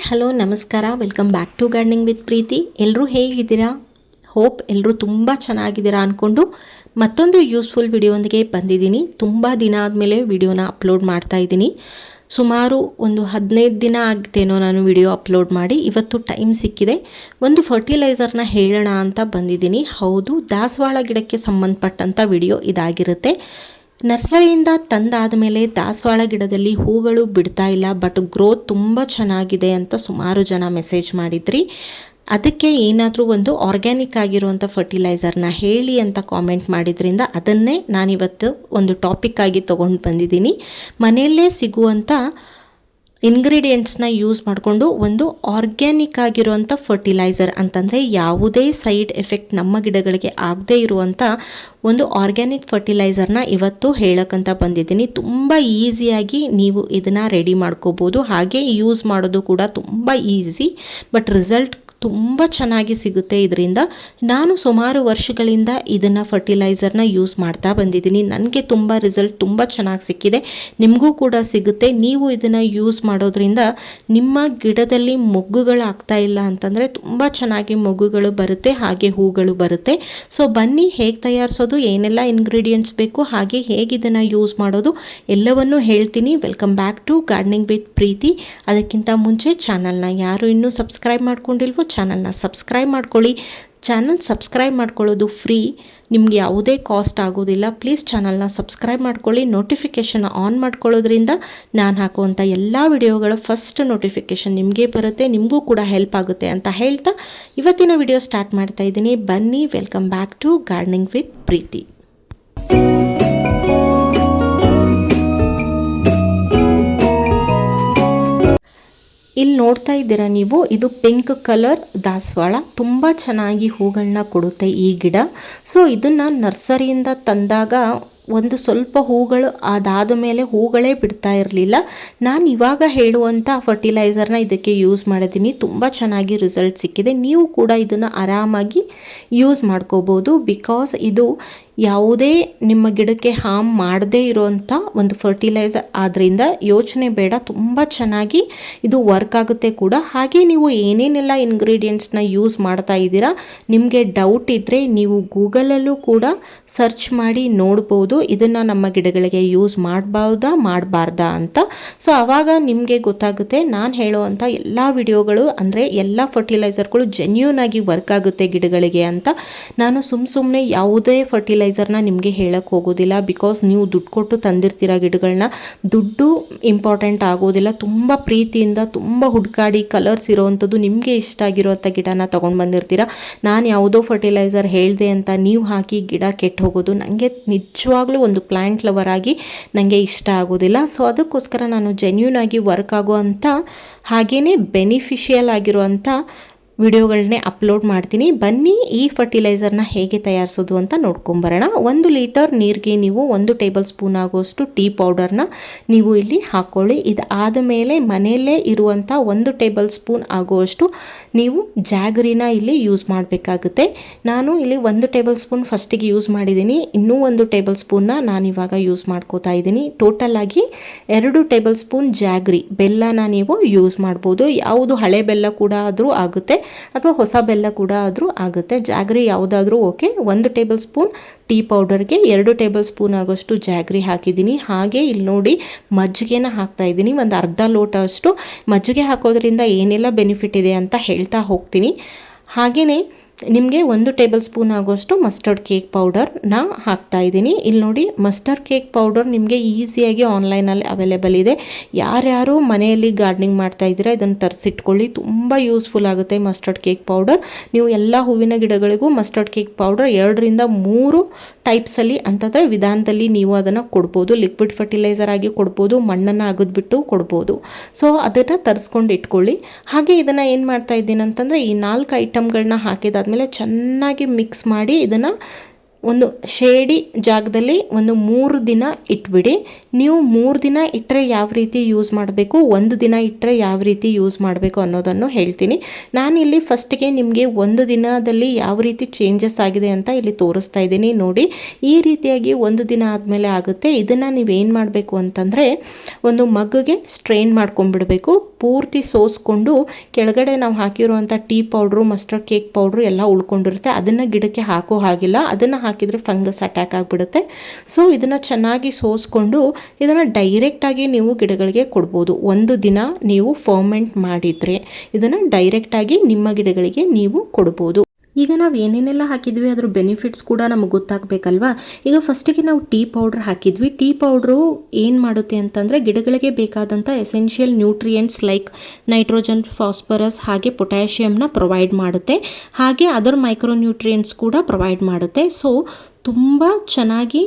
Hello ನಮಸ್ಕಾರ, welcome back to gardening with Preethi. ಎಲ್ಲರೂ ಹೇಗಿದ್ದೀರಾ? ಹೋಪ್ ಎಲ್ಲರೂ ತುಂಬ ಚೆನ್ನಾಗಿದ್ದೀರಾ ಅಂದ್ಕೊಂಡು ಮತ್ತೊಂದು ಯೂಸ್ಫುಲ್ ವಿಡಿಯೋಂದಿಗೆ ಬಂದಿದ್ದೀನಿ. ತುಂಬ ದಿನ ಆದಮೇಲೆ ವಿಡಿಯೋನ ಅಪ್ಲೋಡ್ ಮಾಡ್ತಾ ಇದ್ದೀನಿ. ಸುಮಾರು ಒಂದು 15 ದಿನ ಆಗಿತ್ತೇನೋ ನಾನು ವಿಡಿಯೋ ಅಪ್ಲೋಡ್ ಮಾಡಿ. ಇವತ್ತು ಟೈಮ್ ಸಿಕ್ಕಿದೆ, ಒಂದು ಫರ್ಟಿಲೈಸರ್ನ ಹೇಳೋಣ ಅಂತ ಬಂದಿದ್ದೀನಿ. ಹೌದು, ದಾಸವಾಳ ಗಿಡಕ್ಕೆ ಸಂಬಂಧಪಟ್ಟಂಥ ವಿಡಿಯೋ ಇದಾಗಿರುತ್ತೆ. ನರ್ಸರಿಯಿಂದ ತಂದಾದ ಮೇಲೆ ದಾಸವಾಳ ಗಿಡದಲ್ಲಿ ಹೂಗಳು ಬಿಡ್ತಾ ಇಲ್ಲ, ಬಟ್ ಗ್ರೋತ್ ತುಂಬ ಚೆನ್ನಾಗಿದೆ ಅಂತ ಸುಮಾರು ಜನ ಮೆಸೇಜ್ ಮಾಡಿದ್ರಿ. ಅದಕ್ಕೆ ಏನಾದರೂ ಒಂದು ಆರ್ಗ್ಯಾನಿಕ್ ಆಗಿರುವಂಥ ಫರ್ಟಿಲೈಸರ್ನ ಹೇಳಿ ಅಂತ ಕಾಮೆಂಟ್ ಮಾಡಿದ್ರಿಂದ ಅದನ್ನೇ ನಾನಿವತ್ತು ಒಂದು ಟಾಪಿಕ್ ಆಗಿ ತೊಗೊಂಡು ಬಂದಿದ್ದೀನಿ. ಮನೆಯಲ್ಲೇ ಸಿಗುವಂಥ ಇಂಗ್ರೀಡಿಯೆಂಟ್ಸ್ನ ಯೂಸ್ ಮಾಡಿಕೊಂಡು ಒಂದು ಆರ್ಗ್ಯಾನಿಕ್ ಆಗಿರುವಂಥ ಫರ್ಟಿಲೈಸರ್ ಅಂತಂದರೆ ಯಾವುದೇ ಸೈಡ್ ಎಫೆಕ್ಟ್ ನಮ್ಮ ಗಿಡಗಳಿಗೆ ಆಗದೇ ಇರುವಂಥ ಒಂದು ಆರ್ಗ್ಯಾನಿಕ್ ಫರ್ಟಿಲೈಸರ್ನ ಇವತ್ತು ಹೇಳೋಕ್ಕಂತ ಬಂದಿದ್ದೀನಿ. ತುಂಬ ಈಸಿಯಾಗಿ ನೀವು ಇದನ್ನು ರೆಡಿ ಮಾಡ್ಕೋಬೋದು, ಹಾಗೆ ಯೂಸ್ ಮಾಡೋದು ಕೂಡ ತುಂಬ ಈಸಿ, ಬಟ್ ರಿಸಲ್ಟ್ ತುಂಬ ಚೆನ್ನಾಗಿ ಸಿಗುತ್ತೆ ಇದರಿಂದ. ನಾನು ಸುಮಾರು ವರ್ಷಗಳಿಂದ ಇದನ್ನು ಫರ್ಟಿಲೈಸರ್ನ ಯೂಸ್ ಮಾಡ್ತಾ ಬಂದಿದ್ದೀನಿ. ನನಗೆ ತುಂಬ ರಿಸಲ್ಟ್ ತುಂಬ ಚೆನ್ನಾಗಿ ಸಿಕ್ಕಿದೆ, ನಿಮಗೂ ಕೂಡ ಸಿಗುತ್ತೆ. ನೀವು ಇದನ್ನು ಯೂಸ್ ಮಾಡೋದ್ರಿಂದ ನಿಮ್ಮ ಗಿಡದಲ್ಲಿ ಮೊಗ್ಗುಗಳಾಗ್ತಾ ಇಲ್ಲ ಅಂತಂದರೆ ತುಂಬ ಚೆನ್ನಾಗಿ ಮೊಗ್ಗುಗಳು ಬರುತ್ತೆ, ಹಾಗೆ ಹೂಗಳು ಬರುತ್ತೆ. ಸೊ ಬನ್ನಿ, ಹೇಗೆ ತಯಾರಿಸೋದು, ಏನೆಲ್ಲ ಇಂಗ್ರೀಡಿಯೆಂಟ್ಸ್ ಬೇಕು, ಹಾಗೆ ಹೇಗೆ ಇದನ್ನು ಯೂಸ್ ಮಾಡೋದು ಎಲ್ಲವನ್ನೂ ಹೇಳ್ತೀನಿ. Welcome back to gardening with Preethi. ಅದಕ್ಕಿಂತ ಮುಂಚೆ ಚಾನಲ್ನ ಯಾರು ಇನ್ನೂ ಸಬ್ಸ್ಕ್ರೈಬ್ ಮಾಡ್ಕೊಂಡಿಲ್ವೋ ಚಾನಲ್ನ ಸಬ್ಸ್ಕ್ರೈಬ್ ಮಾಡ್ಕೊಳ್ಳಿ. ಚಾನಲ್ ಸಬ್ಸ್ಕ್ರೈಬ್ ಮಾಡ್ಕೊಳ್ಳೋದು ಫ್ರೀ, ನಿಮಗೆ ಯಾವುದೇ ಕಾಸ್ಟ್ ಆಗೋದಿಲ್ಲ. ಪ್ಲೀಸ್ ಚಾನಲ್ನ ಸಬ್ಸ್ಕ್ರೈಬ್ ಮಾಡ್ಕೊಳ್ಳಿ. ನೋಟಿಫಿಕೇಷನ್ ಆನ್ ಮಾಡ್ಕೊಳ್ಳೋದ್ರಿಂದ ನಾನು ಹಾಕುವಂಥ ಎಲ್ಲ ವಿಡಿಯೋಗಳ ಫಸ್ಟ್ ನೋಟಿಫಿಕೇಷನ್ ನಿಮಗೆ ಬರುತ್ತೆ, ನಿಮಗೂ ಕೂಡ ಹೆಲ್ಪ್ ಆಗುತ್ತೆ ಅಂತ ಹೇಳ್ತಾ ಇವತ್ತಿನ ವಿಡಿಯೋ ಸ್ಟಾರ್ಟ್ ಮಾಡ್ತಾ ಇದ್ದೀನಿ. ಬನ್ನಿ, welcome back to gardening with Preethi. ಇಲ್ಲಿ ನೋಡ್ತಾ ಇದ್ದೀರಾ ನೀವು, ಇದು ಪಿಂಕ್ ಕಲರ್ ದಾಸವಾಳ. ತುಂಬ ಚೆನ್ನಾಗಿ ಹೂಗಳನ್ನ ಕೊಡುತ್ತೆ ಈ ಗಿಡ. ಸೊ ಇದನ್ನು ನರ್ಸರಿಯಿಂದ ತಂದಾಗ ಒಂದು ಸ್ವಲ್ಪ ಹೂಗಳು ಅದಾದ ಮೇಲೆ ಹೂಗಳೇ ಬಿಡ್ತಾ ಇರಲಿಲ್ಲ. ನಾನು ಇವಾಗ ಹೇಳುವಂಥ ಫರ್ಟಿಲೈಸರ್ನ ಇದಕ್ಕೆ ಯೂಸ್ ಮಾಡಿದ್ದೀನಿ, ತುಂಬ ಚೆನ್ನಾಗಿ ರಿಸಲ್ಟ್ ಸಿಕ್ಕಿದೆ. ನೀವು ಕೂಡ ಇದನ್ನು ಆರಾಮಾಗಿ ಯೂಸ್ ಮಾಡ್ಕೋಬೋದು. ಬಿಕಾಸ್ ಇದು ಯಾವುದೇ ನಿಮ್ಮ ಗಿಡಕ್ಕೆ ಹಾರ್ಮ್ ಮಾಡದೇ ಇರೋವಂಥ ಒಂದು ಫರ್ಟಿಲೈಸರ್ ಆದ್ದರಿಂದ ಯೋಚನೆ ಬೇಡ, ತುಂಬ ಚೆನ್ನಾಗಿ ಇದು ವರ್ಕ್ ಆಗುತ್ತೆ ಕೂಡ. ಹಾಗೆ ನೀವು ಏನೇನೆಲ್ಲ ಇಂಗ್ರೀಡಿಯೆಂಟ್ಸ್ನ ಯೂಸ್ ಮಾಡ್ತಾ ಇದ್ದೀರಾ, ನಿಮಗೆ ಡೌಟ್ ಇದ್ದರೆ ನೀವು ಗೂಗಲಲ್ಲೂ ಕೂಡ ಸರ್ಚ್ ಮಾಡಿ ನೋಡ್ಬೋದು ಇದನ್ನು ನಮ್ಮ ಗಿಡಗಳಿಗೆ ಯೂಸ್ ಮಾಡಬಾರ್ದಾ ಅಂತ. ಸೊ ಆವಾಗ ನಿಮಗೆ ಗೊತ್ತಾಗುತ್ತೆ ನಾನು ಹೇಳುವಂಥ ಎಲ್ಲ ವಿಡಿಯೋಗಳು ಅಂದರೆ ಎಲ್ಲ ಫರ್ಟಿಲೈಸರ್ಗಳು ಜೆನ್ಯೂನ್ ಆಗಿ ವರ್ಕ್ ಆಗುತ್ತೆ ಗಿಡಗಳಿಗೆ ಅಂತ. ನಾನು ಸುಮ್ಮನೆ ಯಾವುದೇ ಫರ್ಟಿಲೈಸರ್ನ ನಿಮಗೆ ಹೇಳಕ್ಕೆ ಹೋಗೋದಿಲ್ಲ. ಬಿಕಾಸ್ ನೀವು ದುಡ್ಡು ಕೊಟ್ಟು ತಂದಿರ್ತೀರ ಗಿಡಗಳನ್ನ, ದುಡ್ಡು ಇಂಪಾರ್ಟೆಂಟ್ ಆಗೋದಿಲ್ಲ. ತುಂಬ ಪ್ರೀತಿಯಿಂದ ತುಂಬ ಹುಡುಕಾಡಿ ಕಲರ್ಸ್ ಇರೋವಂಥದ್ದು ನಿಮಗೆ ಇಷ್ಟ ಆಗಿರೋವಂಥ ಗಿಡನ ತೊಗೊಂಡು ಬಂದಿರ್ತೀರ. ನಾನು ಯಾವುದೋ ಫರ್ಟಿಲೈಸರ್ ಹೇಳಿದೆ ಅಂತ ನೀವು ಹಾಕಿ ಗಿಡ ಕೆಟ್ಟು ಹೋಗೋದು ನನಗೆ ನಿಜವಾಗ್ಲೂ ಒಂದು ಪ್ಲ್ಯಾಂಟ್ ಲವರ್ ಆಗಿ ನನಗೆ ಇಷ್ಟ ಆಗೋದಿಲ್ಲ. ಸೊ ಅದಕ್ಕೋಸ್ಕರ ನಾನು ಜೆನ್ಯೂನ್ ಆಗಿ ವರ್ಕ್ ಆಗುವಂಥ ಹಾಗೆಯೇ ಬೆನಿಫಿಷಿಯಲ್ ಆಗಿರುವಂಥ ವಿಡಿಯೋಗಳನ್ನೇ ಅಪ್ಲೋಡ್ ಮಾಡ್ತೀನಿ. ಬನ್ನಿ, ಈ ಫರ್ಟಿಲೈಸರ್ನ ಹೇಗೆ ತಯಾರಿಸೋದು ಅಂತ ನೋಡ್ಕೊಂಬರೋಣ. 1 ಲೀಟರ್ ನೀರಿಗೆ ನೀವು 1 ಟೇಬಲ್ ಸ್ಪೂನ್ ಆಗುವಷ್ಟು ಟೀ ಪೌಡರ್ನ ನೀವು ಇಲ್ಲಿ ಹಾಕ್ಕೊಳ್ಳಿ. ಇದಾದ ಮೇಲೆ ಮನೆಯಲ್ಲೇ ಇರುವಂಥ 1 ಟೇಬಲ್ ಸ್ಪೂನ್ ಆಗುವಷ್ಟು ನೀವು ಜಾಗರಿನ ಇಲ್ಲಿ ಯೂಸ್ ಮಾಡಬೇಕಾಗುತ್ತೆ. ನಾನು ಇಲ್ಲಿ 1 ಟೇಬಲ್ ಸ್ಪೂನ್ ಫಸ್ಟಿಗೆ ಯೂಸ್ ಮಾಡಿದ್ದೀನಿ, ಇನ್ನೂ 1 ಟೇಬಲ್ ಸ್ಪೂನ್ನ ನಾನಿವಾಗ ಯೂಸ್ ಮಾಡ್ಕೋತಾ ಇದ್ದೀನಿ. ಟೋಟಲ್ ಆಗಿ 2 ಟೇಬಲ್ ಸ್ಪೂನ್ ಜಾಗರಿ ಬೆಲ್ಲನ ನೀವು ಯೂಸ್ ಮಾಡ್ಬೋದು. ಯಾವುದು ಹಳೆ ಬೆಲ್ಲ ಕೂಡ ಆದರೂ ಆಗುತ್ತೆ ಅಥವಾ ಹೊಸ ಬೆಲ್ಲ ಕೂಡ ಆದರೂ ಆಗುತ್ತೆ. ಜಾಗರಿ ಯಾವುದಾದ್ರೂ ಓಕೆ. 1 ಟೇಬಲ್ ಸ್ಪೂನ್ ಟೀ ಪೌಡರ್ಗೆ 2 ಟೇಬಲ್ ಸ್ಪೂನ್ ಆಗೋಷ್ಟು ಜಾಗರಿ ಹಾಕಿದ್ದೀನಿ. ಹಾಗೆ ಇಲ್ಲಿ ನೋಡಿ ಮಜ್ಜಿಗೆನ ಹಾಕ್ತಾ ಇದ್ದೀನಿ, ಒಂದು ಅರ್ಧ ಲೋಟ ಅಷ್ಟು. ಮಜ್ಜಿಗೆ ಹಾಕೋದ್ರಿಂದ ಏನೆಲ್ಲ ಬೆನಿಫಿಟ್ ಇದೆ ಅಂತ ಹೇಳ್ತಾ ಹೋಗ್ತೀನಿ. ಹಾಗೆಯೇ ನಿಮಗೆ 1 ಟೇಬಲ್ ಸ್ಪೂನ್ ಆಗೋಷ್ಟು ಮಸ್ಟರ್ಡ್ ಕೇಕ್ ಪೌಡರ್ನ ಹಾಕ್ತಾ ಇದ್ದೀನಿ. ಇಲ್ಲಿ ನೋಡಿ, ಮಸ್ಟರ್ಡ್ ಕೇಕ್ ಪೌಡರ್ ನಿಮಗೆ ಈಸಿಯಾಗಿ ಆನ್ಲೈನಲ್ಲಿ ಅವೈಲೇಬಲ್ ಇದೆ. ಯಾರ್ಯಾರು ಮನೆಯಲ್ಲಿ ಗಾರ್ಡನಿಂಗ್ ಮಾಡ್ತಾ ಇದ್ದೀರಾ ಇದನ್ನು ತರಿಸಿಟ್ಕೊಳ್ಳಿ, ತುಂಬ ಯೂಸ್ಫುಲ್ ಆಗುತ್ತೆ ಮಸ್ಟರ್ಡ್ ಕೇಕ್ ಪೌಡರ್. ನೀವು ಎಲ್ಲ ಹೂವಿನ ಗಿಡಗಳಿಗೂ ಮಸ್ಟರ್ಡ್ ಕೇಕ್ ಪೌಡರ್ 2 ರಿಂದ 3 ಟೈಪ್ಸಲ್ಲಿ ಅಂತಂದರೆ ವಿಧಾನದಲ್ಲಿ ನೀವು ಅದನ್ನು ಕೊಡ್ಬೋದು. ಲಿಕ್ವಿಡ್ ಫರ್ಟಿಲೈಸರ್ ಆಗಿ ಕೊಡ್ಬೋದು, ಮಣ್ಣನ್ನು ಅಗದ್ಬಿಟ್ಟು ಕೊಡ್ಬೋದು. ಸೊ ಅದನ್ನು ತರಿಸ್ಕೊಂಡು ಇಟ್ಕೊಳ್ಳಿ. ಹಾಗೆ ಇದನ್ನು ಏನು ಮಾಡ್ತಾ ಇದ್ದೀನಿ ಅಂತಂದರೆ, ಈ 4 ಐಟಮ್ಗಳನ್ನ ಹಾಕಿದಾದ್ಮೇಲೆ ಚೆನ್ನಾಗಿ ಮಿಕ್ಸ್ ಮಾಡಿ ಇದನ್ನು ಒಂದು ಶೇಡಿ ಜಾಗದಲ್ಲಿ ಒಂದು 3 ದಿನ ಇಟ್ಬಿಡಿ. ನೀವು 3 ದಿನ ಇಟ್ಟರೆ ಯಾವ ರೀತಿ ಯೂಸ್ ಮಾಡಬೇಕು, 1 ದಿನ ಇಟ್ಟರೆ ಯಾವ ರೀತಿ ಯೂಸ್ ಮಾಡಬೇಕು ಅನ್ನೋದನ್ನು ಹೇಳ್ತೀನಿ. ನಾನಿಲ್ಲಿ ಫಸ್ಟಿಗೆ ನಿಮಗೆ 1 ದಿನದಲ್ಲಿ ಯಾವ ರೀತಿ ಚೇಂಜಸ್ ಆಗಿದೆ ಅಂತ ಇಲ್ಲಿ ತೋರಿಸ್ತಾ ಇದ್ದೀನಿ ನೋಡಿ. ಈ ರೀತಿಯಾಗಿ 1 ದಿನ ಆದಮೇಲೆ ಆಗುತ್ತೆ. ಇದನ್ನು ನೀವೇನು ಮಾಡಬೇಕು ಅಂತಂದರೆ ಒಂದು ಮಗ್ಗಿಗೆ ಸ್ಟ್ರೈನ್ ಮಾಡ್ಕೊಂಡ್ಬಿಡಬೇಕು. ಪೂರ್ತಿ ಸೋಸ್ಕೊಂಡು ಕೆಳಗಡೆ ನಾವು ಹಾಕಿರುವಂಥ tea powder, mustard cake powder ಎಲ್ಲ ಉಳ್ಕೊಂಡಿರುತ್ತೆ. ಅದನ್ನು ಗಿಡಕ್ಕೆ ಹಾಕೋ ಹಾಗಿಲ್ಲ, ಅದನ್ನು ಹಾಕಿದರೆ ಫಂಗಸ್ ಅಟ್ಯಾಕ್ ಆಗಿಬಿಡುತ್ತೆ. ಸೊ ಇದನ್ನು ಚೆನ್ನಾಗಿ ಸೋಸ್ಕೊಂಡು ಇದನ್ನು ಡೈರೆಕ್ಟಾಗಿ ನೀವು ಗಿಡಗಳಿಗೆ ಕೊಡ್ಬೋದು. 1 ದಿನ ನೀವು ಫರ್ಮೆಂಟ್ ಮಾಡಿದರೆ ಇದನ್ನು ಡೈರೆಕ್ಟಾಗಿ ನಿಮ್ಮ ಗಿಡಗಳಿಗೆ ನೀವು ಕೊಡ್ಬೋದು. ಈಗ ನಾವು ಏನೇನೆಲ್ಲ ಹಾಕಿದ್ವಿ ಅದ್ರ ಬೆನಿಫಿಟ್ಸ್ ಕೂಡ ನಮಗೆ ಗೊತ್ತಾಗಬೇಕಲ್ವಾ. ಈಗ ಫಸ್ಟಿಗೆ ನಾವು ಟೀ ಪೌಡ್ರ್ ಹಾಕಿದ್ವಿ. ಟೀ ಪೌಡ್ರು ಏನು ಮಾಡುತ್ತೆ ಅಂತಂದರೆ ಗಿಡಗಳಿಗೆ ಬೇಕಾದಂಥ essential nutrients like nitrogen, phosphorus ಹಾಗೆ ಪೊಟ್ಯಾಷಿಯಮ್ನ ಪ್ರೊವೈಡ್ ಮಾಡುತ್ತೆ. ಹಾಗೆ ಅದರ್ ಮೈಕ್ರೋ ನ್ಯೂಟ್ರಿಯೆಂಟ್ಸ್ ಕೂಡ ಪ್ರೊವೈಡ್ ಮಾಡುತ್ತೆ. ಸೊ ತುಂಬ ಚೆನ್ನಾಗಿ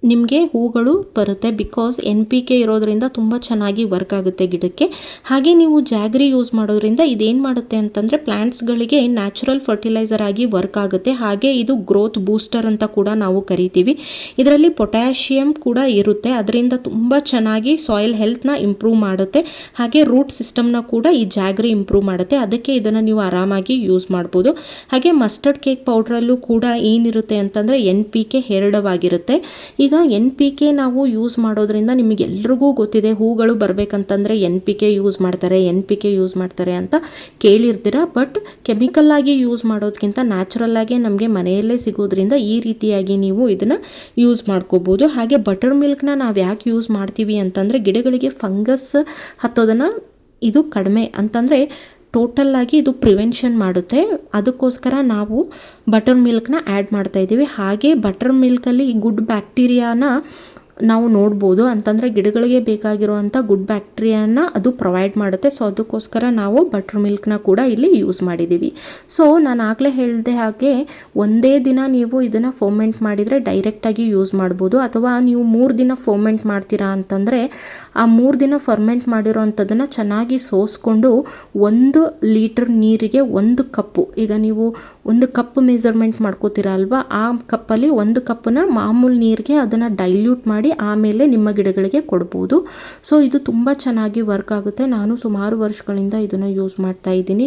ನಿಮಗೆ ಹೂಗಳು ಬರುತ್ತೆ. ಬಿಕಾಸ್ NPK ಇರೋದ್ರಿಂದ ತುಂಬ ಚೆನ್ನಾಗಿ ವರ್ಕ್ ಆಗುತ್ತೆ ಗಿಡಕ್ಕೆ. ಹಾಗೆ ನೀವು ಜಾಗ್ರಿ ಯೂಸ್ ಮಾಡೋದ್ರಿಂದ ಇದೇನು ಮಾಡುತ್ತೆ ಅಂತಂದರೆ ಪ್ಲ್ಯಾಂಟ್ಸ್ಗಳಿಗೆ ನ್ಯಾಚುರಲ್ ಫರ್ಟಿಲೈಸರ್ ಆಗಿ ವರ್ಕ್ ಆಗುತ್ತೆ. ಹಾಗೆ ಇದು ಗ್ರೋತ್ ಬೂಸ್ಟರ್ ಅಂತ ಕೂಡ ನಾವು ಕರಿತೀವಿ. ಇದರಲ್ಲಿ ಪೊಟ್ಯಾಷಿಯಮ್ ಕೂಡ ಇರುತ್ತೆ. ಅದರಿಂದ ತುಂಬ ಚೆನ್ನಾಗಿ ಸಾಯಿಲ್ ಹೆಲ್ತ್ನ ಇಂಪ್ರೂವ್ ಮಾಡುತ್ತೆ. ಹಾಗೆ ರೂಟ್ ಸಿಸ್ಟಮ್ನ ಕೂಡ ಈ ಜಾಗ್ರಿ ಇಂಪ್ರೂವ್ ಮಾಡುತ್ತೆ. ಅದಕ್ಕೆ ಇದನ್ನು ನೀವು ಆರಾಮಾಗಿ ಯೂಸ್ ಮಾಡ್ಬೋದು. ಹಾಗೆ ಮಸ್ಟರ್ಡ್ ಕೇಕ್ ಪೌಡ್ರಲ್ಲೂ ಕೂಡ ಏನಿರುತ್ತೆ ಅಂತಂದರೆ NPK ಹೇರಳವಾಗಿರುತ್ತೆ. ಈಗ NPK ನಾವು ಯೂಸ್ ಮಾಡೋದ್ರಿಂದ ನಿಮಗೆಲ್ರಿಗೂ ಗೊತ್ತಿದೆ, ಹೂಗಳು ಬರಬೇಕಂತಂದರೆ NPK ಯೂಸ್ ಮಾಡ್ತಾರೆ ಅಂತ ಕೇಳಿರ್ತೀರ. ಬಟ್ ಕೆಮಿಕಲ್ ಆಗಿ ಯೂಸ್ ಮಾಡೋದಕ್ಕಿಂತ ನ್ಯಾಚುರಲ್ ಆಗಿ ನಮಗೆ ಮನೆಯಲ್ಲೇ ಸಿಗೋದ್ರಿಂದ ಈ ರೀತಿಯಾಗಿ ನೀವು ಇದನ್ನು ಯೂಸ್ ಮಾಡ್ಕೋಬೋದು. ಹಾಗೆ ಬಟರ್ ಮಿಲ್ಕ್ನ ನಾವು ಯಾಕೆ ಯೂಸ್ ಮಾಡ್ತೀವಿ ಅಂತಂದರೆ ಗಿಡಗಳಿಗೆ ಫಂಗಸ್ ಹತ್ತೋದನ್ನು ಇದು ಕಡಿಮೆ ಅಂತಂದರೆ ಟೋಟಲ್ಲಾಗಿ ಇದು ಪ್ರಿವೆನ್ಷನ್ ಮಾಡುತ್ತೆ. ಅದಕ್ಕೋಸ್ಕರ ನಾವು ಬಟರ್ ಮಿಲ್ಕ್ನ ಆ್ಯಡ್ ಮಾಡ್ತಾ ಇದ್ದೀವಿ. ಹಾಗೆ ಬಟರ್ ಮಿಲ್ಕಲ್ಲಿ ಗುಡ್ ಬ್ಯಾಕ್ಟೀರಿಯಾನ ನಾವು ನೋಡ್ಬೋದು. ಅಂತಂದರೆ ಗಿಡಗಳಿಗೆ ಬೇಕಾಗಿರುವಂಥ ಗುಡ್ ಬ್ಯಾಕ್ಟೀರಿಯಾನ ಅದು ಪ್ರೊವೈಡ್ ಮಾಡುತ್ತೆ. ಸೊ ಅದಕ್ಕೋಸ್ಕರ ನಾವು ಬಟರ್ ಮಿಲ್ಕ್ನ ಕೂಡ ಇಲ್ಲಿ ಯೂಸ್ ಮಾಡಿದ್ದೀವಿ. ಸೊ ನಾನು ಆಗಲೇ ಹೇಳಿದೆ ಹಾಗೆ ಒಂದೇ ದಿನ ನೀವು ಇದನ್ನು ಫರ್ಮೆಂಟ್ ಮಾಡಿದರೆ ಡೈರೆಕ್ಟಾಗಿ ಯೂಸ್ ಮಾಡ್ಬೋದು. ಅಥವಾ ನೀವು 3 ದಿನ ಫರ್ಮೆಂಟ್ ಮಾಡ್ತೀರಾ ಅಂತಂದರೆ ಆ 3 ದಿನ ಫರ್ಮೆಂಟ್ ಮಾಡಿರೋವಂಥದ್ದನ್ನು ಚೆನ್ನಾಗಿ ಸೋಸ್ಕೊಂಡು 1 ಲೀಟ್ರ್ ನೀರಿಗೆ 1 ಕಪ್ಪು, ಈಗ ನೀವು 1 ಕಪ್ ಮೆಜರ್ಮೆಂಟ್ ಮಾಡ್ಕೋತೀರಾ ಅಲ್ವಾ, ಆ ಕಪ್ಪಲ್ಲಿ 1 ಕಪ್ಪನ್ನ ಮಾಮೂಲು ನೀರಿಗೆ ಅದನ್ನು ಡೈಲ್ಯೂಟ್ ಮಾಡಿ ಆಮೇಲೆ ನಿಮ್ಮ ಗಿಡಗಳಿಗೆ ಕೊಡ್ಬೋದು. ಸೊ ಇದು ತುಂಬ ಚೆನ್ನಾಗಿ ವರ್ಕ್ ಆಗುತ್ತೆ. ನಾನು ಸುಮಾರು ವರ್ಷಗಳಿಂದ ಇದನ್ನು ಯೂಸ್ ಮಾಡ್ತಾ ಇದ್ದೀನಿ.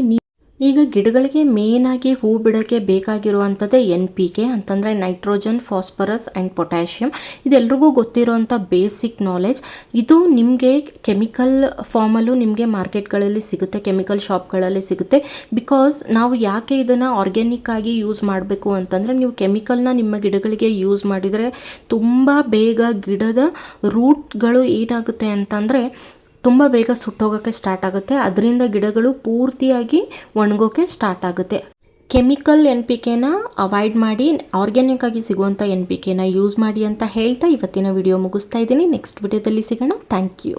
ಈಗ ಗಿಡಗಳಿಗೆ ಮೇಯ್ನಾಗಿ ಹೂ ಬಿಡೋಕ್ಕೆ ಬೇಕಾಗಿರುವಂಥದ್ದೇ NPK ಅಂತಂದರೆ ನೈಟ್ರೋಜನ್, ಫಾಸ್ಫರಸ್ ಆ್ಯಂಡ್ ಪೊಟ್ಯಾಷಿಯಮ್. ಇದೆಲ್ರಿಗೂ ಗೊತ್ತಿರೋವಂಥ ಬೇಸಿಕ್ ನಾಲೆಜ್. ಇದು ನಿಮಗೆ ಕೆಮಿಕಲ್ ಫಾರ್ಮಲ್ಲೂ ನಿಮಗೆ ಮಾರ್ಕೆಟ್ಗಳಲ್ಲಿ ಸಿಗುತ್ತೆ, ಕೆಮಿಕಲ್ ಶಾಪ್ಗಳಲ್ಲಿ ಸಿಗುತ್ತೆ. ಬಿಕಾಸ್ ನಾವು ಯಾಕೆ ಇದನ್ನು ಆರ್ಗ್ಯಾನಿಕ್ ಆಗಿ ಯೂಸ್ ಮಾಡಬೇಕು ಅಂತಂದರೆ ನೀವು ಕೆಮಿಕಲ್ನ ನಿಮ್ಮ ಗಿಡಗಳಿಗೆ ಯೂಸ್ ಮಾಡಿದರೆ ತುಂಬ ಬೇಗ ಗಿಡದ ರೂಟ್ಗಳು ಏನಾಗುತ್ತೆ ಅಂತಂದರೆ ತುಂಬ ಬೇಗ ಸುಟ್ಟೋಗೋಕ್ಕೆ ಸ್ಟಾರ್ಟ್ ಆಗುತ್ತೆ. ಅದರಿಂದ ಗಿಡಗಳು ಪೂರ್ತಿಯಾಗಿ ಒಣಗೋಕ್ಕೆ ಸ್ಟಾರ್ಟ್ ಆಗುತ್ತೆ. ಕೆಮಿಕಲ್ NPKನ ಅವಾಯ್ಡ್ ಮಾಡಿ ಆರ್ಗ್ಯಾನಿಕ್ ಆಗಿ ಸಿಗುವಂಥ NPKನ ಯೂಸ್ ಮಾಡಿ ಅಂತ ಹೇಳ್ತಾ ಇವತ್ತಿನ ವಿಡಿಯೋ ಮುಗಿಸ್ತಾ ಇದ್ದೀನಿ. ನೆಕ್ಸ್ಟ್ ವಿಡಿಯೋದಲ್ಲಿ ಸಿಗೋಣ. Thank you.